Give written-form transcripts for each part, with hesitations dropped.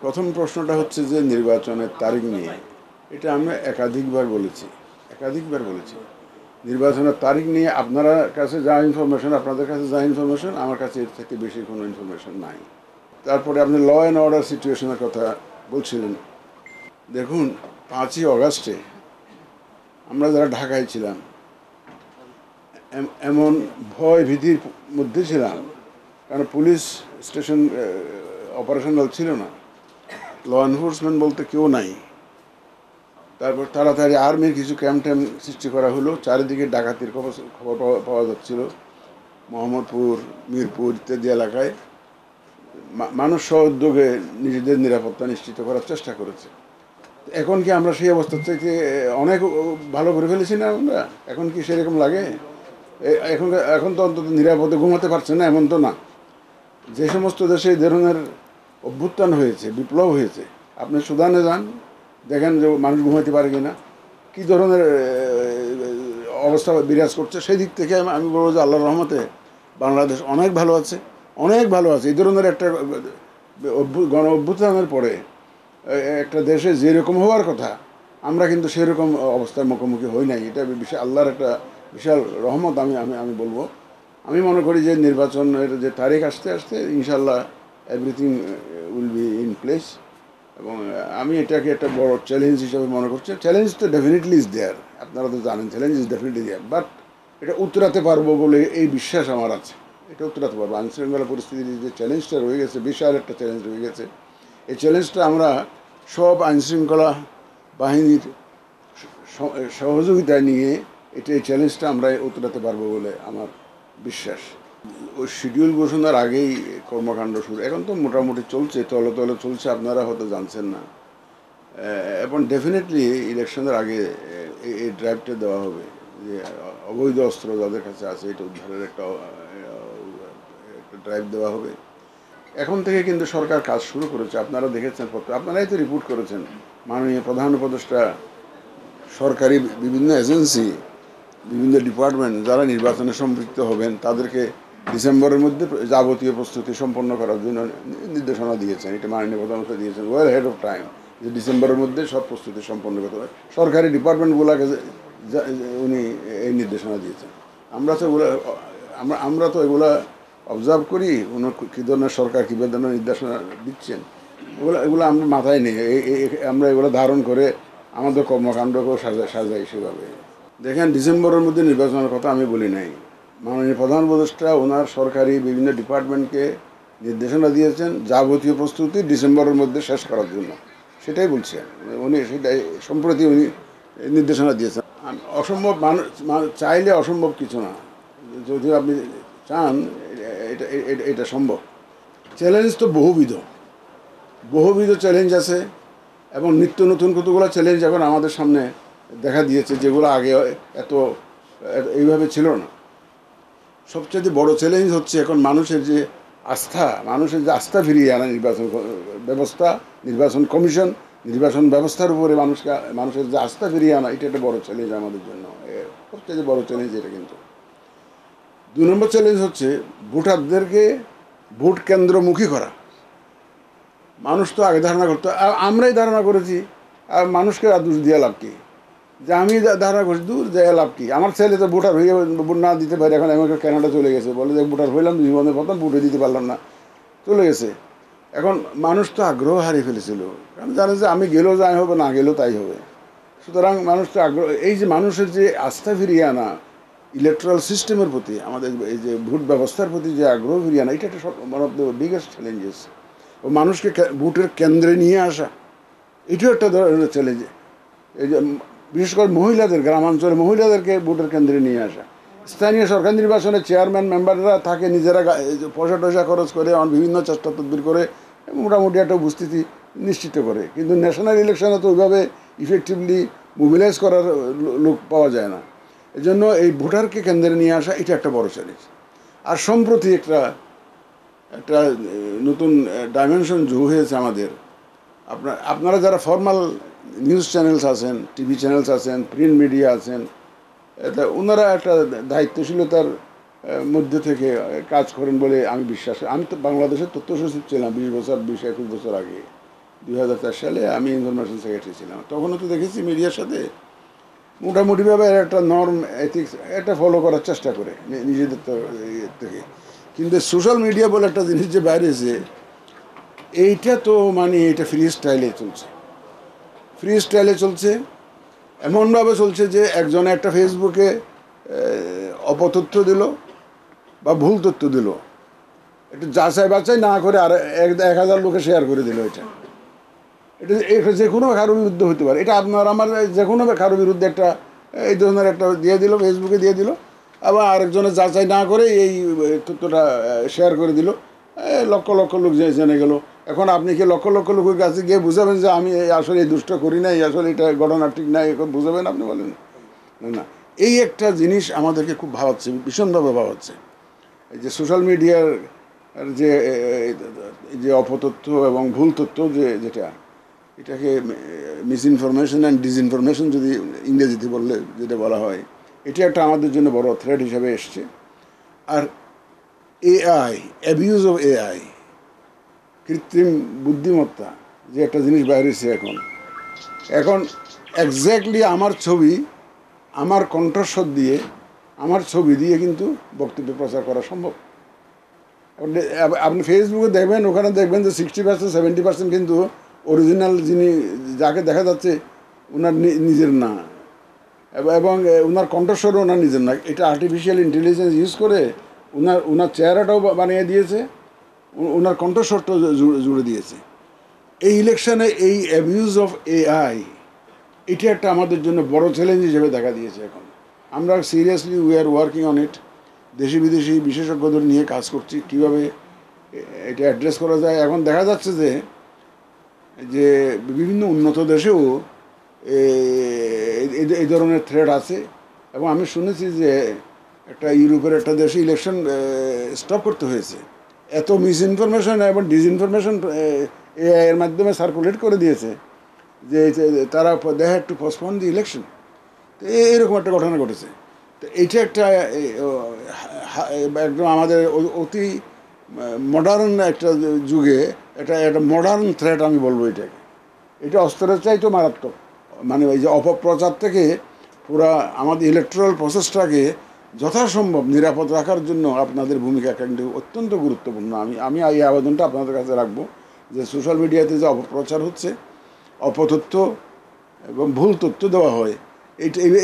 প্রথম প্রশ্নটা হচ্ছে যে নির্বাচনের তারিখ নিয়ে। এটা আমরা একাধিকবার বলেছি। নির্বাচনের তারিখ নিয়ে আপনার কাছে যা ইনফরমেশন, আপনাদের কাছে যা ইনফরমেশন, আমার কাছে এর থেকে বেশি কোনো ইনফরমেশন নাই। তারপরে আপনি ল অ্যান্ড অর্ডার সিচুয়েশনের কথা বলছিলেন। দেখুন, 5ই অগাস্টে আমরা যারা ঢাকায় ছিলাম এমন ভয় ভীতির মধ্যে ছিলাম, কারণ পুলিশ স্টেশন অপারেশনাল ছিল না, ল এনফোর্সমেন্ট বলতে কেউ নাই। তারপর তাড়াতাড়ি আর্মির কিছু ক্যাম্প ট্যাম্প সৃষ্টি করা হলো, চারিদিকে ডাকাতির খবর পাওয়া যাচ্ছিল। মোহাম্মদপুর, মিরপুর ইত্যাদি এলাকায় মানুষ স্ব উদ্যোগে নিজেদের নিরাপত্তা নিশ্চিত করার চেষ্টা করেছে। এখন কি আমরা সেই অবস্থা থেকে অনেক ভালো করে ফেলেছি না? আমরা এখন কি সেরকম লাগে? এখন এখন তো অন্তত নিরাপদে ঘুমাতে পারছে না এমন তো না। যে সমস্ত দেশে এই ধরনের অভ্যুত্থান হয়েছে, বিপ্লব হয়েছে, আপনি সুদানে যান, দেখেন যে মানুষ ঘুমাতে পারে কিনা, কী ধরনের অবস্থা বিরাজ করছে। সেই দিক থেকে আমি বলবো যে আল্লাহর রহমতে বাংলাদেশ অনেক ভালো আছে, অনেক ভালো আছে। এই ধরনের একটা গণ অভ্যুত্থানের পরে একটা দেশে যেরকম হওয়ার কথা, আমরা কিন্তু সেরকম অবস্থার মুখোমুখি হই নাই। এটা বিশাল আল্লাহর একটা বিশাল রহমত আমি আমি আমি বলবো। আমি মনে করি যে নির্বাচনের যে তারিখ আসতে আসতে ইনশাল্লাহ everything will be in place, এবং আমি এটাকে একটা বড় চ্যালেঞ্জ হিসেবে মনে করছি। চ্যালেঞ্জ তো ডেফিনেটলি ইজ দেয়ার, আপনারা তো জানেন challenge is definitely there, but এটা উত্তরাতে পারবো বলে এই বিশ্বাস আমার আছে। এটা উত্তরাতে পারবো। আইনশৃঙ্খলা পরিস্থিতির যে চ্যালেঞ্জটা রয়ে গেছে, বিশাল একটা চ্যালেঞ্জ রয়ে গেছে। এই চ্যালেঞ্জটা আমরা সব আইনশৃঙ্খলা বাহিনীর সহযোগিতা নিয়ে এই চ্যালেঞ্জটা আমরা উত্তরাতে পারবো বলে আমার বিশ্বাস। ওই শিডিউল ঘোষণার আগেই কর্মকাণ্ড শুরু, এখন তো মোটামুটি চলছে, তলে তলে চলছে, আপনারা হয়তো জানছেন না। এবং ডেফিনেটলি ইলেকশনের আগে এই ড্রাইভটা দেওয়া হবে, যে অবৈধ অস্ত্র যাদের কাছে আছে এটা উদ্ধারের একটা ড্রাইভ দেওয়া হবে। এখন থেকে কিন্তু সরকার কাজ শুরু করেছে, আপনারা দেখেছেন, আপনারাই তো রিপোর্ট করেছেন। মাননীয় প্রধান উপদেষ্টা, সরকারি বিভিন্ন এজেন্সি, বিভিন্ন ডিপার্টমেন্ট যারা নির্বাচনে সম্পৃক্ত হবেন তাদেরকে ডিসেম্বরের মধ্যে যাবতীয় প্রস্তুতি সম্পন্ন করার জন্য নির্দেশনা দিয়েছেন। এটা মাননীয় প্রধানমন্ত্রী দিয়েছেন ওয়েল হেড অফ টাইম, যে ডিসেম্বরের মধ্যে সব প্রস্তুতি সম্পন্ন করতে হবে। সরকারি ডিপার্টমেন্টগুলোকে উনি এই নির্দেশনা দিয়েছেন। আমরা তো এগুলা অবজার্ভ করি, উনি কী ধরনের সরকার কী ধরনের নির্দেশনা দিচ্ছেন, এগুলো আমরা মাথায় নেই। আমরা এগুলো ধারণ করে আমাদের কর্মকাণ্ডকেও সাজাই সেভাবে। দেখেন, ডিসেম্বরের মধ্যে নির্বাচনের কথা আমি বলি নাই। মাননীয় প্রধান উপদেষ্টা ওনার সরকারি বিভিন্ন ডিপার্টমেন্টকে নির্দেশনা দিয়েছেন যাবতীয় প্রস্তুতি ডিসেম্বরের মধ্যে শেষ করার জন্য, সেটাই বলছেন উনি। সেটাই সম্প্রতি উনি নির্দেশনা দিয়েছেন। অসম্ভব চাইলে অসম্ভব কিছু না, যদি আপনি চান এটা সম্ভব। চ্যালেঞ্জ তো বহুবিধ চ্যালেঞ্জ আছে, এবং নিত্য নতুন কতগুলো চ্যালেঞ্জ এখন আমাদের সামনে দেখা দিয়েছে, যেগুলো আগে এইভাবে ছিল না। সবচেয়ে বড় চ্যালেঞ্জ হচ্ছে এখন মানুষের যে আস্থা ফিরিয়ে আনা নির্বাচন ব্যবস্থা, নির্বাচন কমিশন, নির্বাচন ব্যবস্থার উপরে মানুষের যে আস্থা ফিরিয়ে আনা, এটা একটা বড় চ্যালেঞ্জ আমাদের জন্য, সবচেয়ে বড় চ্যালেঞ্জ এটা। কিন্তু 2 নম্বর চ্যালেঞ্জ হচ্ছে ভোটারদেরকে ভোট কেন্দ্রমুখী করা। মানুষ তো আগে ধারণা করতো, আমরাই ধারণা করেছি, আর মানুষকে দোষ দিয়ে লাভ কি? যে আমি ধারণা করছি দূর দেয়া লাভ কি, আমার ছেলে তো ভোটার হয়ে ভোট না দিতে পারে, এখন আমাকে কানাডা চলে গেছে, বলে যে ভোটার হইলাম, জীবনের প্রথম ভোটে দিতে পারলাম না, চলে গেছে। এখন মানুষ তো আগ্রহ হারিয়ে ফেলেছিল, কারণ জানে যে আমি গেলেও যাই হবে, না গেলেও তাই হবে। সুতরাং মানুষ তো আগ্রহ, এই যে মানুষের যে আস্থা ফিরিয়ে আনা ইলেকট্রাল সিস্টেমের প্রতি, আমাদের এই যে ভোট ব্যবস্থার প্রতি যে আগ্রহ ফিরিয়ে আনা, এটা একটা one of the biggest challenges. ও মানুষকে ভোটের কেন্দ্রে নিয়ে আসা, এটাও একটা ধরনের চ্যালেঞ্জ। এই যে বিশেষ করে মহিলাদের, গ্রামাঞ্চলে মহিলাদেরকে ভোটের কেন্দ্রে নিয়ে আসা। স্থানীয় সরকার নির্বাচনে চেয়ারম্যান মেম্বাররা থাকে নিজেরা পয়সা টয়সা খরচ করে, বিভিন্ন চেষ্টা তদবির করে মোটামুটি একটা উপস্থিতি নিশ্চিত করে, কিন্তু ন্যাশনাল ইলেকশনে তো ওইভাবে ইফেক্টিভলি মোবিলাইজ করার লোক পাওয়া যায় না। এই জন্য এই ভোটারকে কেন্দ্রে নিয়ে আসা, এটা একটা বড় চ্যালেঞ্জ। আর সম্প্রতি একটা নতুন ডাইমেনশন যোগ হয়েছে আমাদের। আপনারা যারা ফর্মাল নিউজ চ্যানেলস আছেন, টিভি চ্যানেলস আছেন, প্রিন্ট মিডিয়া আছেন, এটা ওনারা একটা দায়িত্বশীলতার মধ্যে থেকে কাজ করেন বলে আমি বিশ্বাস। আমি তো বাংলাদেশের তথ্য সচিব ছিলাম 20 বছর, 20-21 বছর আগে। 2004 সালে আমি ইনফরমেশন সেক্রেটারি ছিলাম। তখনও তো দেখেছি মিডিয়ার সাথে মোটামুটিভাবে একটা নর্ম এথিক্স এটা ফলো করার চেষ্টা করে নিজেদের থেকে। কিন্তু সোশ্যাল মিডিয়া বলে একটা জিনিস যে বাইরেছে, এইটা তো মানে এটা ফ্রি স্টাইলে চলছে, ফ্রি স্টাইলে চলছে। এমনভাবে চলছে যে একজনে একটা ফেসবুকে অপতথ্য দিল বা ভুল তথ্য দিল, একটু যাচাই বাছাই না করে আর 1000 লোকে শেয়ার করে দিল। এটা যে কোনো কারোর বিরুদ্ধে হতে পারে। এটা আপনার আমার যে কোনো কারোর বিরুদ্ধে একটা এই ধরনের একটা দিয়ে দিল, ফেসবুকে দিয়ে দিল, আবার আরেকজনের যাচাই না করে এই তথ্যটা শেয়ার করে দিল, লক্ষ লক্ষ লোক জেনে গেল। এখন আপনি কি লক্ষ লক্ষ লোকের কাছে গিয়ে বুঝাবেন যে আমি আসলে এই দুষ্ট করি নাই, আসলে এটা ঘটনা ঠিক নাই, এখন বুঝাবেন আপনি? বলেন না। এই একটা জিনিস আমাদেরকে খুব ভাবাচ্ছে, ভীষণভাবে ভাবাচ্ছে। এই যে সোশ্যাল মিডিয়ার যে যে অপতথ্য এবং ভুল তথ্য যেটা, এটাকে মিস ইনফরমেশন অ্যান্ড ডিসইনফরমেশন যদি ইংরেজিতে বললে যেটা বলা হয়, এটা একটা আমাদের জন্য বড় থ্রেট হিসাবে এসছে। আর এআই, অ্যাবিউজ অফ এআই, কৃত্রিম বুদ্ধিমত্তা যে একটা জিনিস বাইরেছে এখন এক্স্যাক্টলি আমার ছবি, আমার কণ্ঠস্বর দিয়ে, আমার ছবি দিয়ে কিন্তু বক্তব্য প্রচার করা সম্ভব। আপনি ফেসবুকে দেখবেন, ওখানে দেখবেন যে 60% 70% কিন্তু অরিজিনাল যিনি যাকে দেখা যাচ্ছে ওনার নিজের না, এবং ওনার কণ্ঠস্বরও ওনার নিজের না। এটা আর্টিফিশিয়াল ইন্টেলিজেন্স ইউজ করে ওনার চেহারাটাও বানিয়ে দিয়েছে, ওনার কণ্ঠস্বরটাও জুড়ে দিয়েছে। এই ইলেকশনে এই অ্যাবিউজ অফ এআই, এটা একটা আমাদের জন্য বড় চ্যালেঞ্জ হিসেবে দেখা দিয়েছে। এখন আমরা seriously we are working on it. দেশি বিদেশি বিশেষজ্ঞদের নিয়ে কাজ করছি কীভাবে এটা অ্যাড্রেস করা যায়। এখন দেখা যাচ্ছে যে বিভিন্ন উন্নত দেশেও এই ধরনের থ্রেট আছে, এবং আমি শুনেছি যে একটা ইউরোপের একটা দেশে ইলেকশন স্টপ করতে হয়েছে। এত মিস ইনফরমেশন এবং ডিসইনফরমেশন এর মাধ্যমে সার্কুলেট করে দিয়েছে যে তারা they had to postpone the election. তো এইরকম একটা ঘটনা ঘটেছে। তো এইটা একটা একদম আমাদের অতি মডার্ন একটা যুগে একটা মডার্ন থ্রেট আমি বলবো এটাকে। এটা অস্ত্রের চাইতেও মারাত্মক। মানে এই যে অপপ্রচার থেকে পুরা আমাদের ইলেকট্রাল প্রসেসটাকে যথাসম্ভব নিরাপদ রাখার জন্য আপনাদের ভূমিকা কিন্তু অত্যন্ত গুরুত্বপূর্ণ। আমি এই আবেদনটা আপনাদের কাছে রাখবো যে সোশ্যাল মিডিয়াতে যে অপপ্রচার হচ্ছে, অপতথ্য এবং ভুল তথ্য দেওয়া হয়,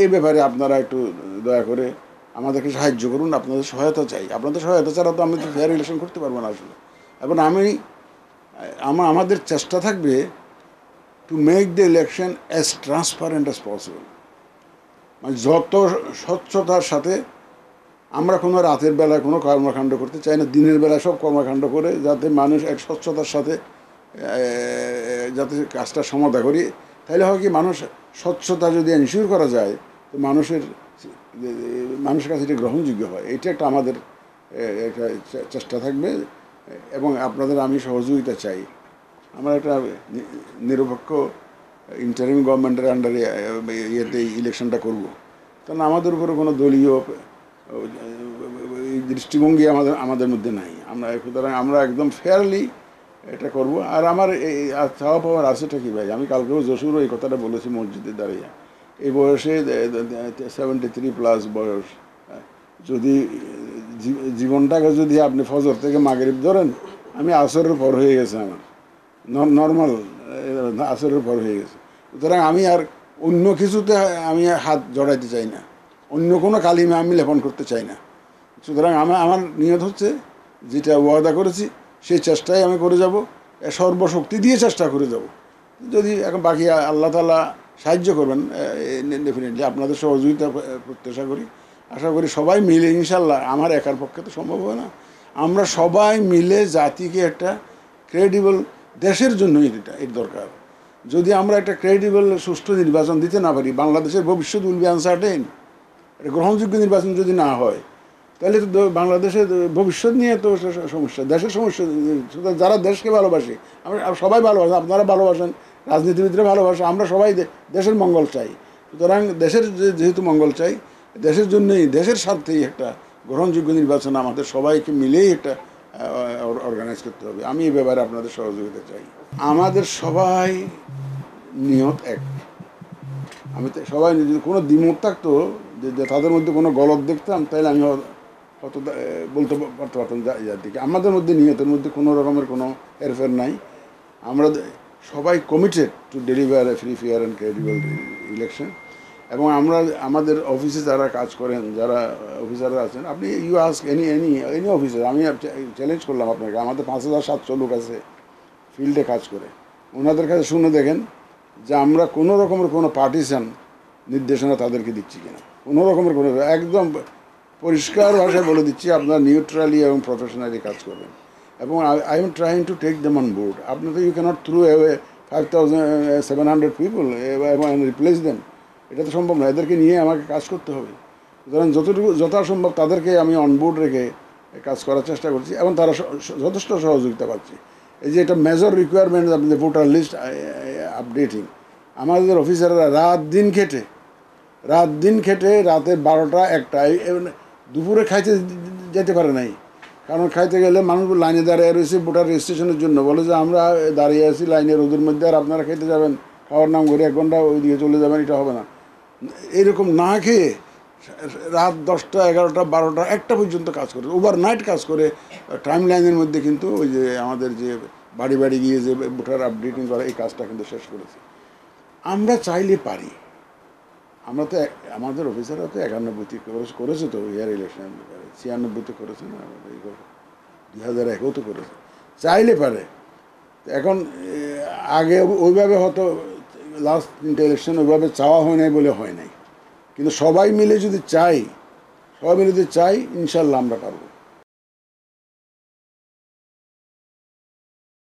এই ব্যাপারে আপনারা একটু দয়া করে আমাদেরকে সাহায্য করুন। আপনাদের সহায়তা চাই। আপনাদের সহায়তা ছাড়া তো আমি তো ফেয়ার ইলেকশন করতে পারবো না আসলে। এবং আমাদের চেষ্টা থাকবে to make the election as transparent as possible. মানে যত স্বচ্ছতার সাথে, আমরা কোনো রাতের বেলায় কোনো কর্মকাণ্ড করতে চাই না, দিনের বেলায় সব কর্মকাণ্ড করে যাতে মানুষ এক স্বচ্ছতার সাথে যাতে কাজটা সমাধা করি। তাহলে হয় কি, মানুষ স্বচ্ছতা যদি এনশিওর করা যায় তো মানুষের কাছে এটা গ্রহণযোগ্য হয়। এটা একটা আমাদের একটা চেষ্টা থাকবে, এবং আপনাদের আমি সহযোগিতা চাই। আমরা একটা নিরপেক্ষ ইন্টারিম গভর্নমেন্টের আন্ডারে ইয়েতে ইলেকশনটা করব, কারণ আমাদের উপরে কোনো দলীয় দৃষ্টিভঙ্গি আমাদের মধ্যে নাই। সুতরাং আমরা একদম ফেয়ারলি এটা করব। আর আমার এই চাওয়া পাওয়ার আছেটা কি ভাই, আমি কালকেও যশোরও এই কথাটা বলেছি মসজিদে দাঁড়িয়ে, এই বয়সে 73+ বয়স, যদি জীবনটাকে যদি আপনি ফজর থেকে মাগরিব ধরেন, আমি আসরের পর হয়ে গেছে, আমার নর্মাল আসরের পর হয়ে গেছে। সুতরাং আমি আর অন্য কিছুতে আমি হাত জড়াইতে চাই না, অন্য কোনো কালিমা আমি লেপন করতে চাই না। সুতরাং আমার নিয়ত হচ্ছে যেটা ওয়াদা করেছি সেই চেষ্টাই আমি করে যাব, সর্বশক্তি দিয়ে চেষ্টা করে যাব। যদি এখন বাকি আল্লাহ তাআলা সাহায্য করবেন, ডেফিনেটলি আপনাদের সহযোগিতা প্রত্যাশা করি। আশা করি সবাই মিলে, ইনশাল্লাহ, আমার একার পক্ষে তো সম্ভব হয় না, আমরা সবাই মিলে জাতিকে একটা ক্রেডিবল, দেশের জন্যই এর দরকার। যদি আমরা একটা ক্রেডিবল সুষ্ঠু নির্বাচন দিতে না পারি, বাংলাদেশের ভবিষ্যৎ উইল বি আনসার্টেন। এটা গ্রহণযোগ্য নির্বাচন যদি না হয়, তাহলে তো বাংলাদেশের ভবিষ্যৎ নিয়ে তো সমস্যা, দেশের সমস্যা। যারা দেশকে ভালোবাসে, আমরা সবাই ভালোবাসেন, আপনারা ভালোবাসেন, রাজনীতিবিদরা ভালোবাসে, আমরা সবাই দেশের মঙ্গল চাই। সুতরাং দেশের যেহেতু মঙ্গল চাই, দেশের জন্যই, দেশের স্বার্থেই একটা গ্রহণযোগ্য নির্বাচন আমাদের সবাইকে মিলেই একটা অর্গানাইজ করতে হবে। আমি এই ব্যাপারে আপনাদের সহযোগিতা চাই। আমাদের সবাই নিয়ত এক। আমি সবাই যদি কোনো দ্বিমত থাকতো যে তাদের মধ্যে কোনো গলত দেখতাম, তাহলে আমি হয়তো বলতে পারতে পারতাম যার দিকে। আমাদের মধ্যে নিয়তের মধ্যে কোনো রকমের কোনো হেরফের নাই। আমরা সবাই committed to deliver A free, fair and credible election. এবং আমরা আমাদের অফিসে যারা কাজ করেন, যারা অফিসাররা আছেন, আপনি ইউ আস্ক এনি অফিসার, আমি চ্যালেঞ্জ করলাম আপনাকে, আমাদের 5700 লোক আছে ফিল্ডে কাজ করে, ওনাদের কাছে শুনে দেখেন যে আমরা কোনো রকমের কোনো পার্টিসান নির্দেশনা তাদেরকে দিচ্ছি কিনা। কোনো রকমের কোনো, একদম পরিষ্কার ভাষায় বলে দিচ্ছি, আপনারা নিউট্রালি এবং প্রফেশনালি কাজ করবেন। এবং I am trying to take them on board. আপনি তো ইউ ক্যানট থ্রু 5700 পিপল এবং রিপ্লেস দেম, এটা তো সম্ভব না। এদেরকে নিয়ে আমাকে কাজ করতে হবে। সুতরাং যতটুকু যথাসম্ভব তাদেরকে আমি অনবোর্ড রেখে কাজ করার চেষ্টা করছি এবং তারা যথেষ্ট সহযোগিতা পাচ্ছে। এই যে এটা মেজর রিকোয়ারমেন্ট, আপনি ভোটার লিস্ট আপডেটিং, আমাদের অফিসাররা রাত দিন খেটে রাতের 12টা 1টায় দুপুরে খাইতে যেতে পারে নাই। কারণ খাইতে গেলে মানুষ লাইনে দাঁড়িয়ে রয়েছে ভোটার রেজিস্ট্রেশনের জন্য, বলে যে আমরা দাঁড়িয়ে আছি লাইনের রোদের মধ্যে, আর আপনারা খেতে যাবেন, খাওয়ার নাম করে 1 ঘন্টা ওইদিকে চলে যাবেন, এটা হবে না। এরকম না খেয়ে রাত 10টা 11টা 12টা 1টা পর্যন্ত কাজ করে, ওভারনাইট কাজ করে টাইম লাইনের মধ্যে কিন্তু ওই যে আমাদের যে বাড়ি বাড়ি গিয়ে যে ভোটার আপডেটিং করা, এই কাজটা কিন্তু শেষ করেছে। আমরা চাইলে পারি। আমরা তো আমাদের অফিসাররা তো 91তে করেছে তো ইয়ার ইলেকশন, 96তে করেছে না, 2001-ও তো করেছে, চাইলে পারে। এখন আগে ওইভাবে হয়তো লাস্ট 3টে ইলেকশন ওইভাবে চাওয়া হয় নাই বলে হয় নাই, কিন্তু সবাই মিলে যদি চাই, ইনশাল্লাহ আমরা পারবো।